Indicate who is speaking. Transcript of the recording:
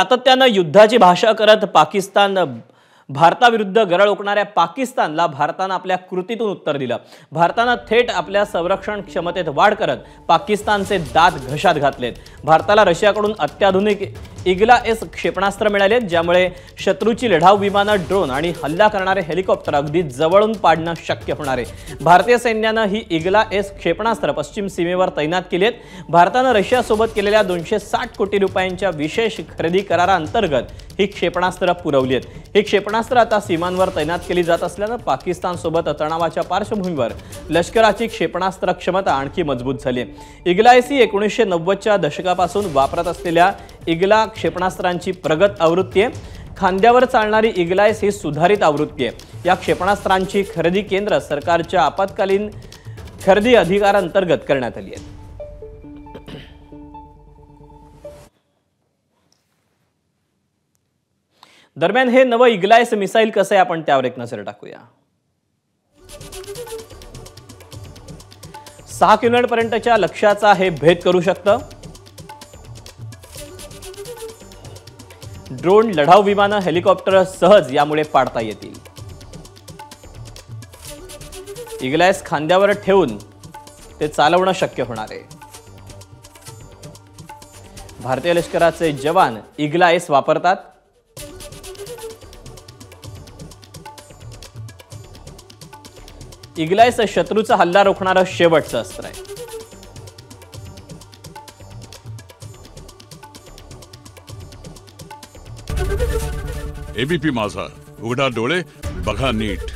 Speaker 1: सातत्यानं युद्धाची भाषा करत पाकिस्तान भारताविरुद्ध गरळ ओकणाऱ्या पाकिस्तानला भारतानं आपल्या कृतीतून उत्तर दिलं। भारतानं थेट आपल्या संरक्षण क्षमतेत वाढ करत पाकिस्तानचे दात घशात घातलेत। भारताला रशियाकडून अत्याधुनिक इग्ला एस क्षेपणास्त्र मिळाले, ज्यामुळे शत्रूची लढाऊ विमानं, ड्रोन आणि हल्ला करणारे हेलिकॉप्टर अगदी जवळून पाडणं शक्य होणार आहे। भारतीय सैन्यानं ही इग्ला एस क्षेपणास्त्र पश्चिम सीमेवर तैनात केली आहेत। भारतानं रशियासोबत केलेल्या 260 कोटी रुपयांच्या विशेष खरेदी कराराअंतर्गत ही क्षेपणास्त्र पुरवली आहेत। ही क्षेपणास्त्र आता सीमांवर तैनात केली जात असल्यानं पाकिस्तानसोबत तणावाच्या पार्श्वभूमीवर लष्कराची क्षेपणास्त्र क्षमता आणखी मजबूत झाली आहे। इग्ला एस ही 1990च्या दशकापासून वापरत असलेल्या इग्ला क्षेपणास्त्रांची प्रगत आवृत्ती आहे। खांद्यावर चालणारी इग्ला एस ही सुधारित आवृत्ती आहे। या क्षेपणास्त्रांची खरेदी केंद्र सरकारच्या आपत्कालीन खरेदी अधिकारांतर्गत करण्यात आली आहे। दरम्यान हे नवं इग्ला एस मिसाईल कसं आहे, आपण त्यावर एक नजर टाकूया। 6 किलोमीटर पर्यंतच्या लक्ष्याचा हे भेद करू शकतं। ड्रोन, लढाऊ विमानं, हेलिकॉप्टर सहज यामुळे पाडता येतील। इग्ला एस खांद्यावर ठेवून ते चालवणं शक्य होणार आहे। भारतीय लष्कराचे जवान इग्ला एस वापरतात। इग्ला एस शत्रूचा हल्ला रोखणारं शेवटचं अस्त्र आहे।
Speaker 2: एबीपी माझा, उघडा डोळे बघा नीट।